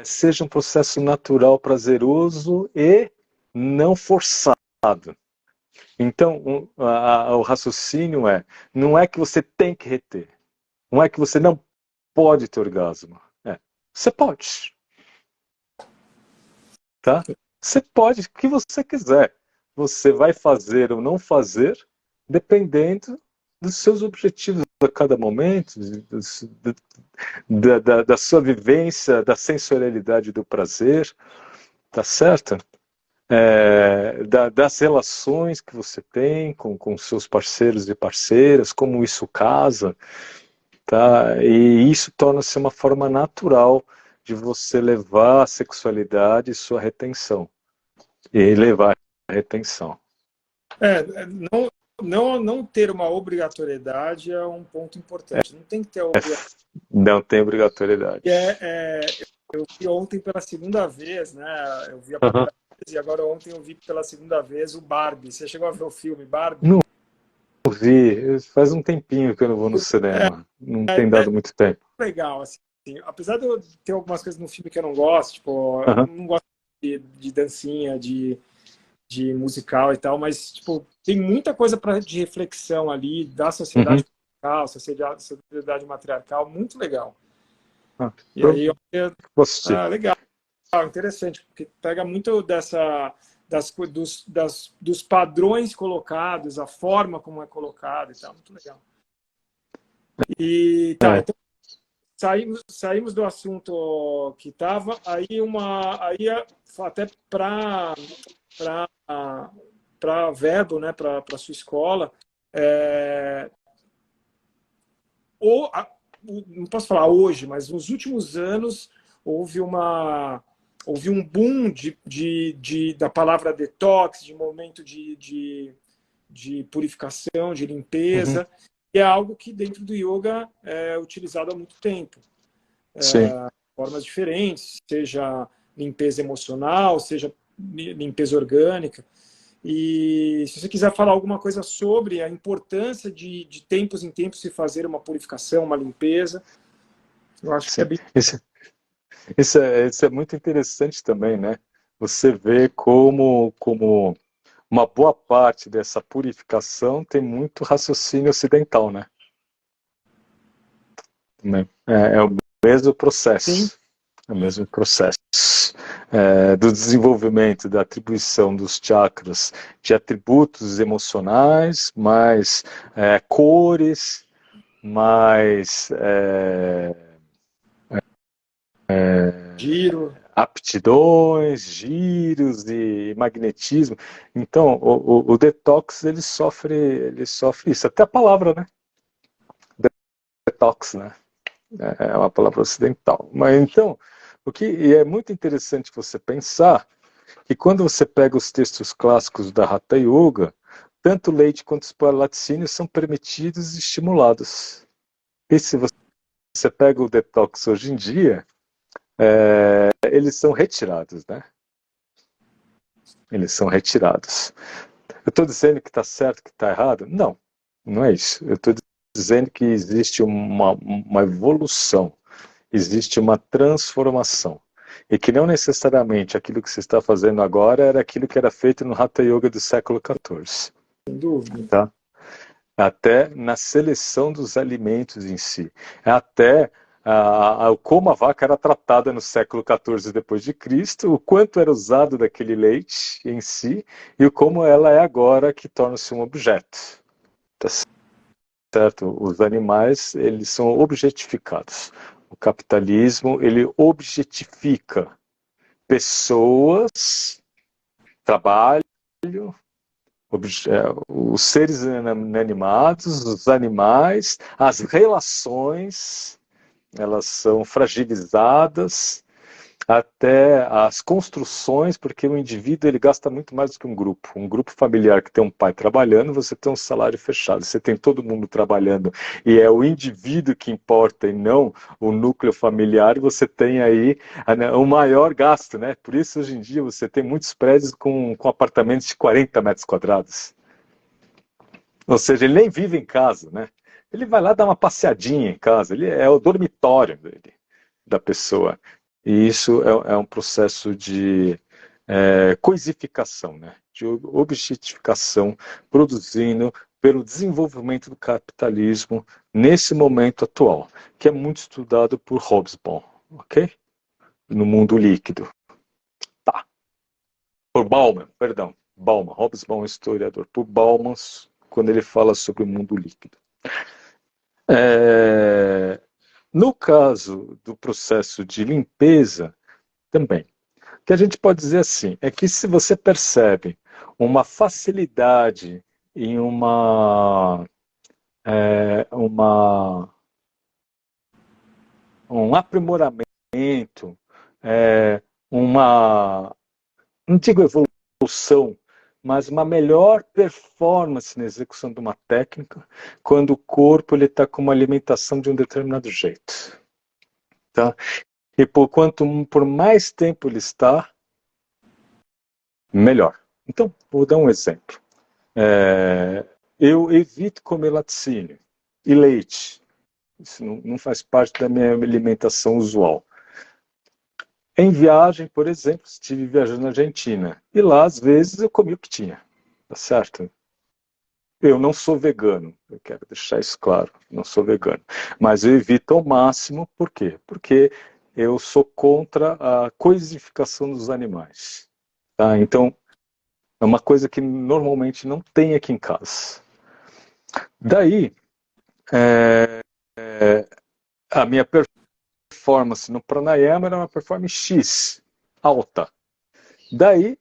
seja um processo natural, prazeroso e não forçado. Então, o raciocínio não é que você tem que reter, não é que você não pode ter orgasmo. Você pode, tá? Você pode o que você quiser. Você vai fazer ou não fazer, dependendo dos seus objetivos a cada momento, da sua vivência, da sensorialidade do prazer, tá certo? Das relações que você tem com seus parceiros e parceiras, como isso casa, tá? E isso torna-se uma forma natural de você levar a sexualidade e sua retenção. E levar a retenção. Não ter uma obrigatoriedade é um ponto importante. Não tem que ter obrigatoriedade. Não tem obrigatoriedade. Eu vi ontem pela segunda vez, né? Eu vi a Uhum. primeira vez e agora ontem eu vi pela segunda vez o Barbie. Você chegou a ver o filme Barbie? Não vi. Faz um tempinho que eu não vou no cinema. Não tem dado muito tempo. Legal, assim. Apesar de eu ter algumas coisas no filme que eu não gosto, tipo, eu Uhum. não gosto de dancinha, de musical e tal, mas tipo, tem muita coisa de reflexão ali da sociedade matriarcal, sociedade matriarcal, muito legal. E aí legal, interessante, porque pega muito dos padrões colocados, a forma como é colocado e tal, muito legal. E tá, então saímos do assunto que estava, aí até para Verbo, né, para sua escola, não posso falar hoje, mas nos últimos anos houve um boom da palavra detox, de momento de purificação, de limpeza, e é algo que dentro do yoga é utilizado há muito tempo. Formas diferentes, seja limpeza emocional, seja limpeza orgânica. E se você quiser falar alguma coisa sobre a importância de tempos em tempos se fazer uma purificação, uma limpeza, eu acho que é bem... Isso é muito interessante também, né? Você vê como uma boa parte dessa purificação tem muito raciocínio ocidental, né? É o mesmo processo. Sim. É o mesmo processo do desenvolvimento, da atribuição dos chakras de atributos emocionais, mais cores, mais giro, aptidões, giros e magnetismo. Então, o detox ele sofre isso. Até a palavra, né? Detox, né? É uma palavra ocidental. Mas então, o que é muito interessante você pensar que quando você pega os textos clássicos da Hatha Yoga, tanto leite quanto os laticínios são permitidos e estimulados. E se você pega o detox hoje em dia, eles são retirados, né? Eles são retirados. Eu estou dizendo que está certo, que está errado? Não, não é isso. Eu estou dizendo que existe uma evolução, existe uma transformação. E que não necessariamente aquilo que você está fazendo agora era aquilo que era feito no Hatha Yoga do século XIV. Sem dúvida. Tá? Até na seleção dos alimentos em si. Até como a vaca era tratada no século XIV depois de Cristo, o quanto era usado daquele leite em si e como ela é agora que torna-se um objeto. Tá certo? Os animais, eles são objetificados. O capitalismo, ele objetifica pessoas, trabalho, os seres inanimados, os animais, as relações, elas são fragilizadas, até as construções, porque o indivíduo ele gasta muito mais do que um grupo. Um grupo familiar que tem um pai trabalhando, você tem um salário fechado, você tem todo mundo trabalhando, e é o indivíduo que importa e não o núcleo familiar, e você tem aí o maior gasto, né? Por isso, hoje em dia, você tem muitos prédios com apartamentos de 40 metros quadrados. Ou seja, ele nem vive em casa, né? Ele vai lá dar uma passeadinha em casa, ele é o dormitório dele, da pessoa. E isso é um processo de coisificação, né? de objetificação produzindo pelo desenvolvimento do capitalismo nesse momento atual, que é muito estudado por Hobsbawm, ok? No mundo líquido. Tá. Por Bauman, perdão. Bauman, Hobsbawm é historiador. Por Bauman, quando ele fala sobre o mundo líquido. No caso do processo de limpeza, também. O que a gente pode dizer assim, é que se você percebe uma facilidade em um aprimoramento, não digo evolução, mas uma melhor performance na execução de uma técnica, quando o corpo está com uma alimentação de um determinado jeito. Tá? E por mais tempo ele está, melhor. Então, vou dar um exemplo. Eu evito comer laticínio e leite. Isso não faz parte da minha alimentação usual. Em viagem, por exemplo, estive viajando na Argentina. E lá, às vezes, eu comi o que tinha. Tá certo? Eu não sou vegano. Eu quero deixar isso claro. Não sou vegano. Mas eu evito ao máximo. Por quê? Porque eu sou contra a coisificação dos animais. Tá? Então, é uma coisa que normalmente não tem aqui em casa. Daí, a minha performance no pranayama era uma performance X, alta. Daí,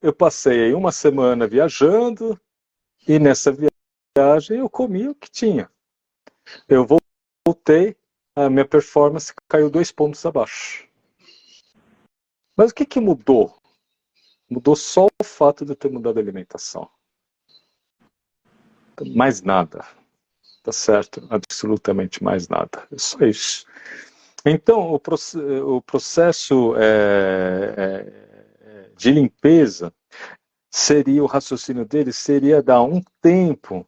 eu passei uma semana viajando e nessa viagem eu comi o que tinha. Eu voltei, a minha performance caiu 2 pontos abaixo. Mas o que mudou? Mudou só o fato de eu ter mudado a alimentação. Mais nada. Tá certo? Absolutamente mais nada. É só isso. Então, o processo de limpeza seria, o raciocínio dele seria dar um tempo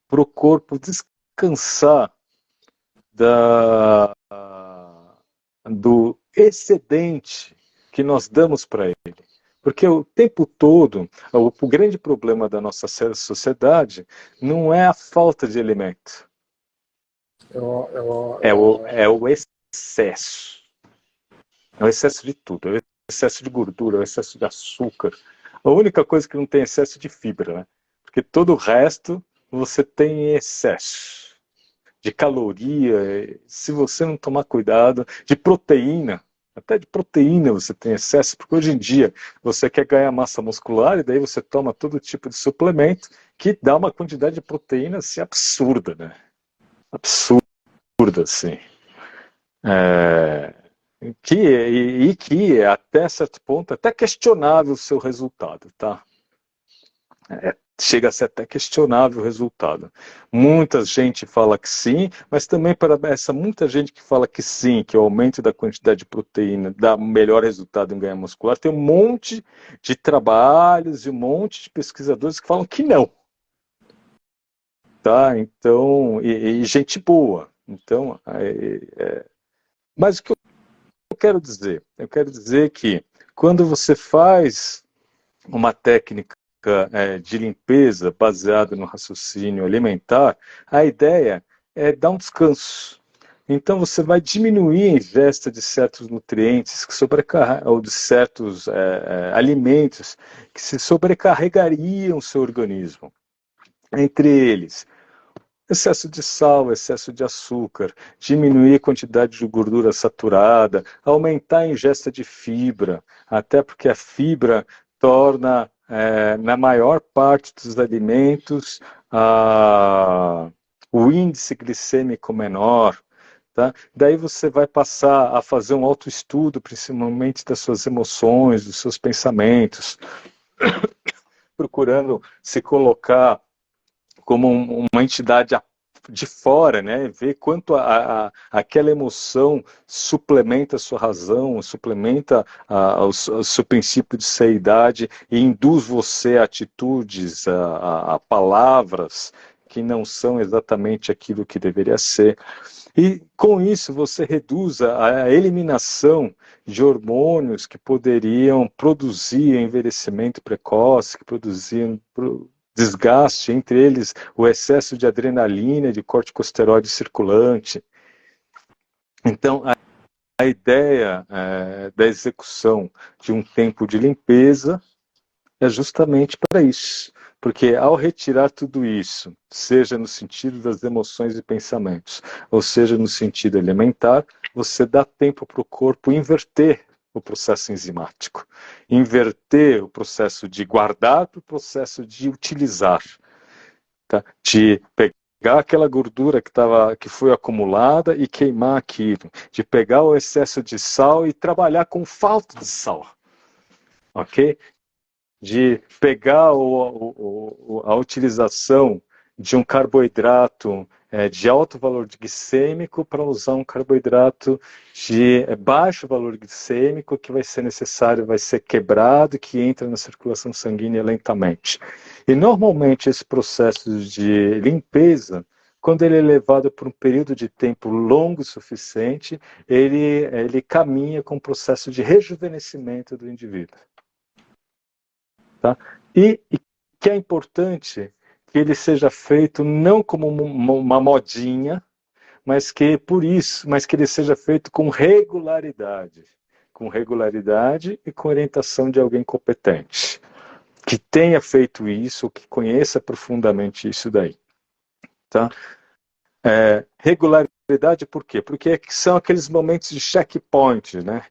para o corpo descansar do excedente que nós damos para ele. Porque o tempo todo, o grande problema da nossa sociedade não é a falta de alimento. É o excesso. É o excesso de tudo. É o excesso de gordura, é o excesso de açúcar. A única coisa que não tem excesso é de fibra, né? Porque todo o resto você tem excesso. De caloria, se você não tomar cuidado, de proteína. Até de proteína você tem excesso, porque hoje em dia você quer ganhar massa muscular e daí você toma todo tipo de suplemento que dá uma quantidade de proteína assim, absurda, né? Absurda, assim. Que até certo ponto, até questionável o seu resultado, tá? Chega a ser até questionável o resultado. Muita gente fala que sim, mas também para muita gente que fala que sim, que o aumento da quantidade de proteína dá melhor resultado em ganho muscular, tem um monte de trabalhos e um monte de pesquisadores que falam que não. Tá? Então, e gente boa. Então, mas o que eu quero dizer? Eu quero dizer que quando você faz uma técnica de limpeza baseada no raciocínio alimentar, a ideia é dar um descanso. Então você vai diminuir a ingesta de certos nutrientes ou de certos alimentos que se sobrecarregariam o seu organismo. Entre eles, excesso de sal, excesso de açúcar, diminuir a quantidade de gordura saturada, aumentar a ingesta de fibra, até porque a fibra torna, na maior parte dos alimentos, o índice glicêmico menor. Tá? Daí você vai passar a fazer um autoestudo, principalmente das suas emoções, dos seus pensamentos, procurando se colocar como uma entidade de fora, né? Ver quanto aquela emoção suplementa a sua razão, suplementa o seu princípio de seidade e induz você a atitudes, a palavras que não são exatamente aquilo que deveria ser. E com isso você reduz a eliminação de hormônios que poderiam produzir envelhecimento precoce, que produziam desgaste, entre eles o excesso de adrenalina, de corticosteroide circulante. Então, a ideia da execução de um tempo de limpeza é justamente para isso. Porque ao retirar tudo isso, seja no sentido das emoções e pensamentos, ou seja no sentido alimentar, você dá tempo para o corpo inverter o processo enzimático. Inverter o processo de guardar para o processo de utilizar. Tá? De pegar aquela gordura que foi acumulada e queimar aquilo. De pegar o excesso de sal e trabalhar com falta de sal. Ok? De pegar a utilização de um carboidrato de alto valor glicêmico para usar um carboidrato de baixo valor glicêmico que vai ser necessário, vai ser quebrado, que entra na circulação sanguínea lentamente. E normalmente esse processo de limpeza, quando ele é levado por um período de tempo longo o suficiente, ele caminha com o processo de rejuvenescimento do indivíduo. Tá? E que é importante que ele seja feito não como uma modinha, mas que ele seja feito com regularidade e com orientação de alguém competente, que tenha feito isso, que conheça profundamente isso daí. Tá? Regularidade por quê? Porque são aqueles momentos de checkpoint, né?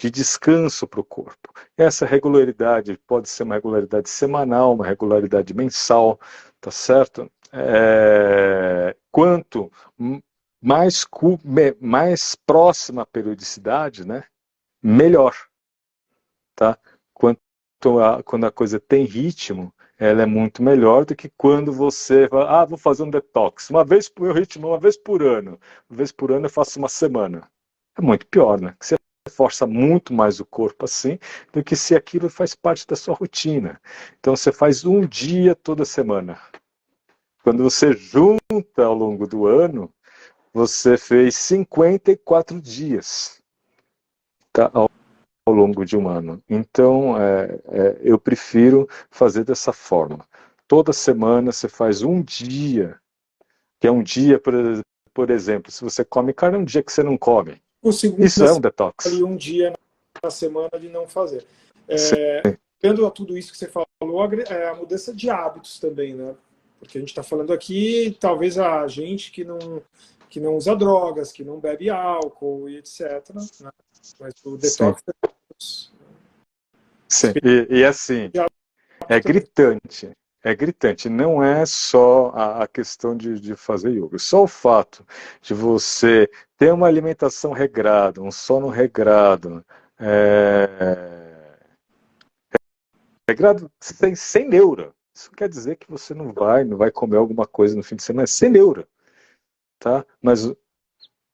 De descanso para o corpo. Essa regularidade pode ser uma regularidade semanal, uma regularidade mensal, tá certo? Quanto mais próxima a periodicidade, né? Melhor, tá? Quando a coisa tem ritmo, ela é muito melhor do que quando você vai, vou fazer um detox, uma vez por ano. Uma vez por ano eu faço uma semana. É muito pior, né? Você força muito mais o corpo assim do que se aquilo faz parte da sua rotina. Então você faz um dia toda semana. Quando você junta ao longo do ano, você fez 54 dias, tá? Ao longo de um ano. Então, eu prefiro fazer dessa forma. Toda semana você faz um dia, que é um dia, por exemplo, se você come carne, é um dia que você não come. O segundo Isso é um detox. ali um dia na semana de não fazer. Vendo a tudo isso que você falou, a mudança de hábitos também, né? Porque a gente está falando aqui, talvez a gente que não usa drogas, que não bebe álcool e etc. Né? Mas o detox... Sim, e assim, é gritante. É gritante, não é só a questão de fazer yoga. Só o fato de você ter uma alimentação regrada, um sono regrado, regrado sem neura. Isso quer dizer que você não vai comer alguma coisa no fim de semana, sem neura. Tá? Mas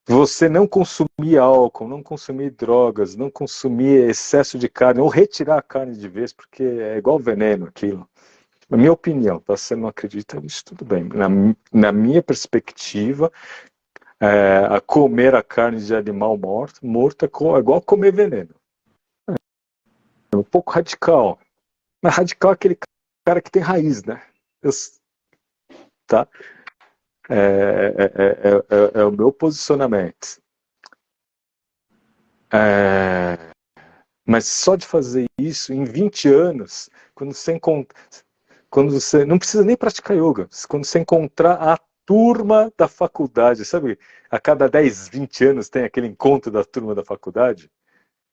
você não consumir álcool, não consumir drogas, não consumir excesso de carne, ou retirar a carne de vez, porque é igual veneno aquilo. Na minha opinião, tá? Você não acredita nisso, tudo bem. Na minha perspectiva, a comer a carne de animal morto é igual comer veneno. É um pouco radical. Mas radical é aquele cara que tem raiz, né? Tá? É o meu posicionamento. Mas só de fazer isso, em 20 anos, quando você não precisa nem praticar yoga, quando você encontrar a turma da faculdade, sabe? A cada 10, 20 anos tem aquele encontro da turma da faculdade,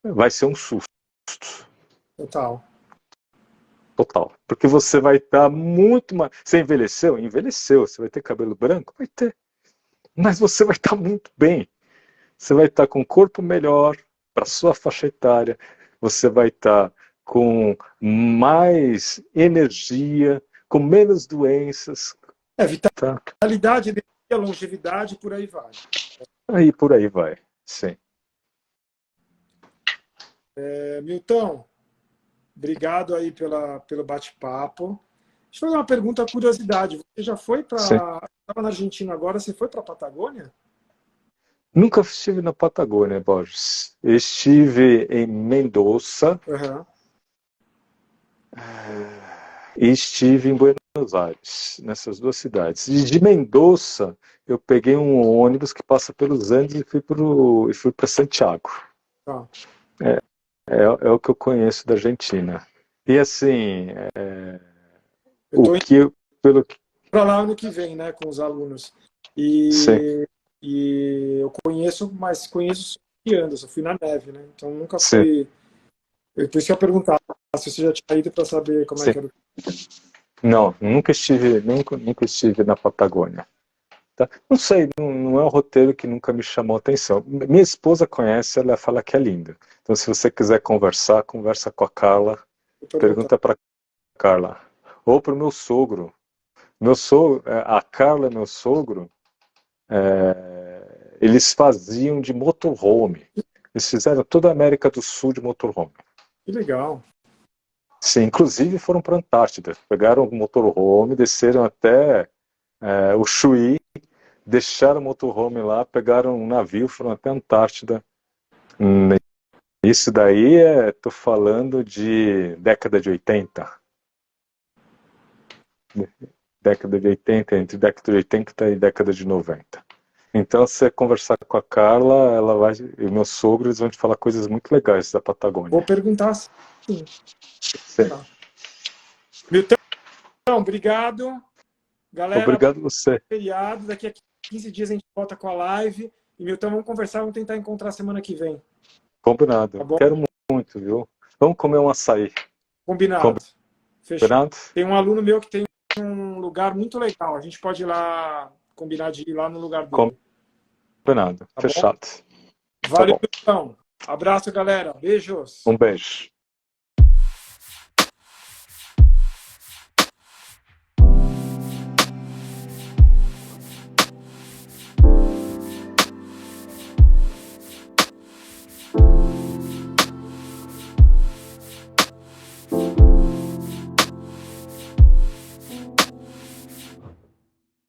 vai ser um susto. Total. Porque você vai estar muito mais... Você envelheceu? Envelheceu. Você vai ter cabelo branco? Vai ter. Mas você vai estar muito bem. Você vai estar com o corpo melhor para sua faixa etária. Você vai estar com mais energia, com menos doenças. Vitalidade, energia, longevidade, por aí vai. Por aí vai, sim. Milton, obrigado aí pelo bate-papo. eu fazer uma pergunta, curiosidade. Você já foi para... Sim. Estava na Argentina agora, você foi para a Patagônia? Nunca estive na Patagônia, Borges. Estive em Mendoza Uhum. e estive em Buenos Aires, nessas duas cidades. E de Mendoza, eu peguei um ônibus que passa pelos Andes e fui para Santiago. Tá. É o que eu conheço da Argentina. E assim, Eu o estou indo que eu, pelo que... para lá ano que vem, né, com os alunos. Sim, E eu conheço, mas conheço esquiando, eu fui na neve, né? Então nunca sim, fui. Por isso que eu ia perguntar se você já tinha ido para saber como é sim. que era. Não, nunca estive na Patagônia. Tá? Não sei, não é um roteiro que nunca me chamou a atenção. Minha esposa conhece, ela fala que é lindo. Então, se você quiser conversar, conversa com a Carla, Vou perguntar. pergunta para Carla. Ou para o meu sogro. A Carla, meu sogro, eles faziam de motorhome. Eles fizeram toda a América do Sul de motorhome. Que legal. Sim, inclusive foram para a Antártida. Pegaram o motorhome, desceram até o Chuí, deixaram o motorhome lá, pegaram um navio, foram até a Antártida. Isso daí tô falando de década de 80. Década de 80, entre década de 80 e década de 90. Então, se você conversar com a Carla, ela vai, e o meu sogro, eles vão te falar coisas muito legais da Vou Patagônia. perguntar sim. Sim. Tá. Milton, obrigado. Galera, Obrigado a você. feriado. Daqui a 15 dias a gente volta com a live. E Milton, vamos conversar, vamos tentar encontrar semana que vem. Tá Combinado. bom? Quero muito, viu? Vamos comer um açaí. Combinado. Fechou. Combinado? Tem um aluno meu que tem um lugar muito legal. A gente pode ir lá, combinar de ir lá no lugar dele. Combinado. Tá bom? Fechado. Tá Valeu, bom. então. Abraço, galera. Beijos. Um beijo.